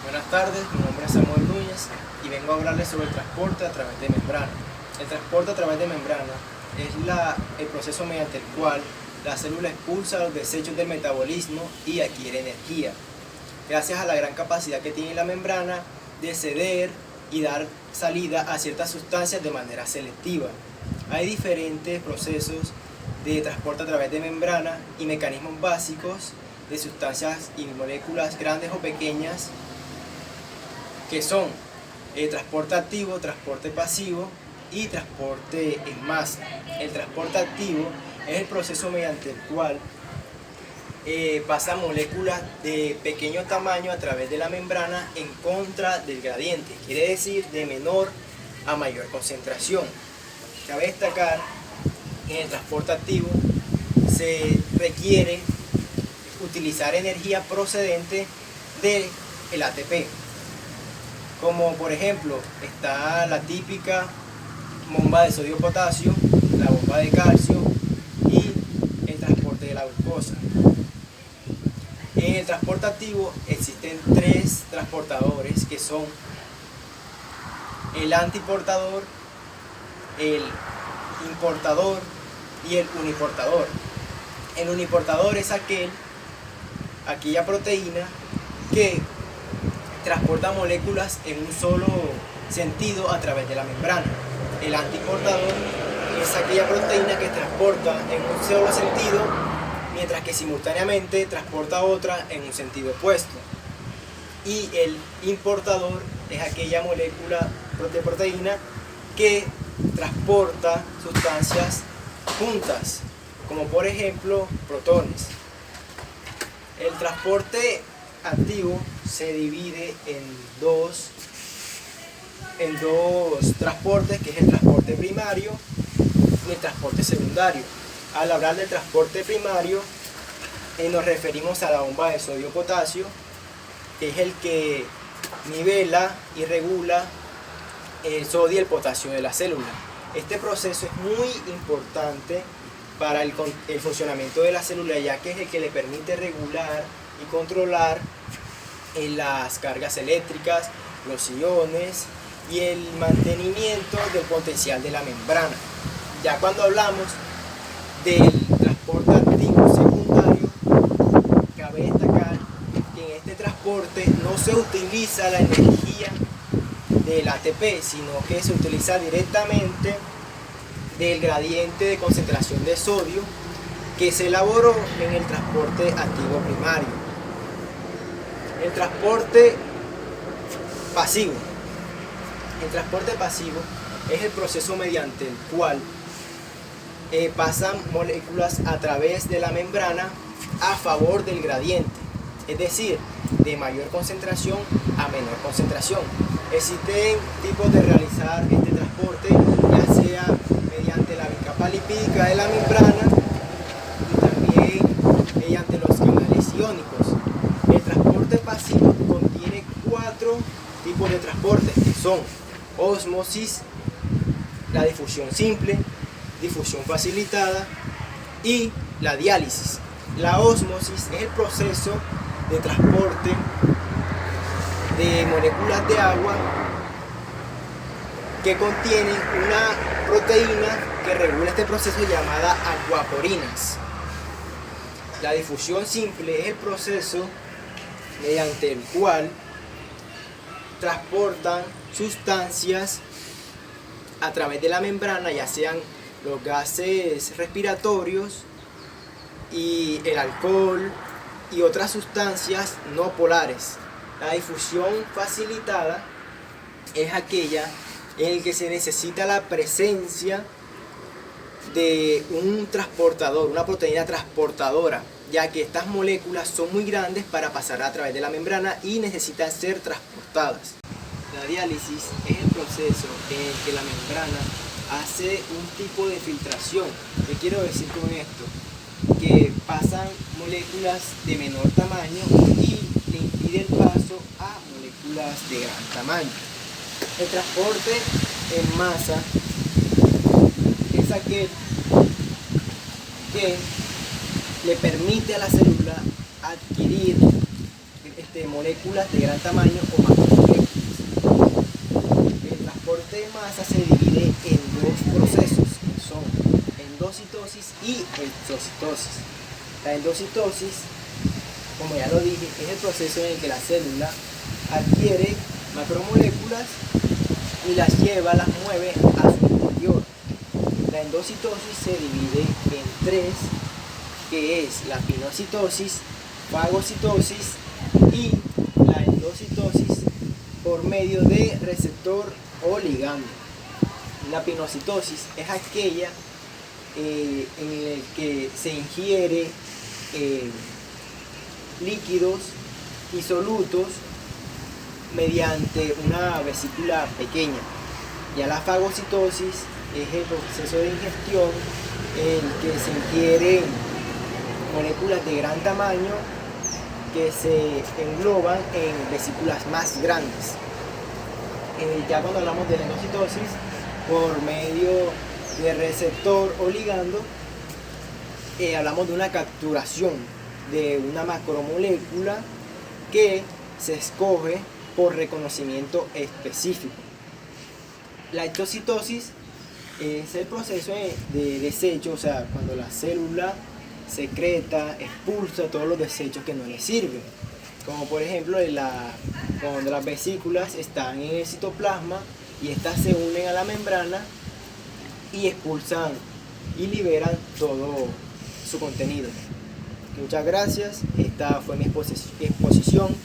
Buenas tardes, mi nombre es Samuel Núñez y vengo a hablarles sobre el transporte a través de membrana. El transporte a través de membrana es el proceso mediante el cual la célula expulsa los desechos del metabolismo y adquiere energía, gracias a la gran capacidad que tiene la membrana de ceder y dar salida a ciertas sustancias de manera selectiva. Hay diferentes procesos de transporte a través de membrana y mecanismos básicos de sustancias y moléculas grandes o pequeñas, que son transporte activo, transporte pasivo y transporte en masa. El transporte activo es el proceso mediante el cual pasan moléculas de pequeño tamaño a través de la membrana en contra del gradiente, quiere decir de menor a mayor concentración. Cabe destacar que en el transporte activo se requiere utilizar energía procedente del ATP, como por ejemplo está la típica bomba de sodio-potasio, la bomba de calcio y el transporte de la glucosa. En el transporte activo existen tres transportadores, que son el antiportador, el importador y el uniportador. El uniportador es aquella proteína que transporta moléculas en un solo sentido a través de la membrana. El antiportador es aquella proteína que transporta en un solo sentido, mientras que simultáneamente transporta otra en un sentido opuesto. Y el importador es aquella molécula de proteína que transporta sustancias juntas, como por ejemplo protones. El transporte activo se divide en dos transportes, que es el transporte primario y el transporte secundario. Al hablar del transporte primario, nos referimos a la bomba de sodio-potasio, que es el que nivela y regula el sodio y el potasio de la célula. Este proceso es muy importante para el funcionamiento de la célula, ya que es el que le permite regular y controlar las cargas eléctricas, los iones y el mantenimiento del potencial de la membrana. Ya cuando hablamos del transporte activo secundario, cabe destacar que en este transporte no se utiliza la energía del ATP, sino que se utiliza directamente del gradiente de concentración de sodio que se elaboró en el transporte activo primario. El transporte pasivo. El transporte pasivo es el proceso mediante el cual pasan moléculas a través de la membrana a favor del gradiente, es decir, de mayor concentración a menor concentración. Existen tipos de realizar este transporte, ya sea mediante la bicapa lipídica de la membrana y también mediante los canales iónicos. El transporte pasivo contiene 4 tipos de transportes, que son ósmosis, la difusión simple, difusión facilitada y la diálisis. La ósmosis es el proceso de transporte de moléculas de agua que contienen una proteína que regula este proceso, llamada acuaporinas. La difusión simple es el proceso mediante el cual transportan sustancias a través de la membrana, ya sean los gases respiratorios y el alcohol y otras sustancias no polares. La difusión facilitada es aquella en la que se necesita la presencia de un transportador, una proteína transportadora, ya que estas moléculas son muy grandes para pasar a través de la membrana y necesitan ser transportadas. La diálisis es el proceso en el que la membrana hace un tipo de filtración. ¿Qué quiero decir con esto? Que pasan moléculas de menor tamaño y le impide el paso a moléculas de gran tamaño. El transporte en masa es aquel que le permite a la célula adquirir moléculas de gran tamaño o macromoléculas. El transporte de masa se divide en dos procesos, que son endocitosis y exocitosis. La endocitosis, como ya lo dije, es el proceso en el que la célula adquiere macromoléculas y las mueve a su interior. La endocitosis se divide en tres, que es la pinocitosis, fagocitosis y la endocitosis por medio de receptor o ligando. La pinocitosis es aquella en el que se ingiere líquidos disolutos mediante una vesícula pequeña. Ya la fagocitosis es el proceso de ingestión en el que se ingieren moléculas de gran tamaño que se engloban en vesículas más grandes. Ya cuando hablamos de la endocitosis, por medio de receptor o ligando, hablamos de una capturación de una macromolécula que se escoge por reconocimiento específico. La exocitosis es el proceso de desecho, o sea, cuando la célula secreta, expulsa todos los desechos que no le sirven, como por ejemplo cuando las vesículas están en el citoplasma y estas se unen a la membrana y expulsan y liberan todo su contenido. Muchas gracias, esta fue mi exposición.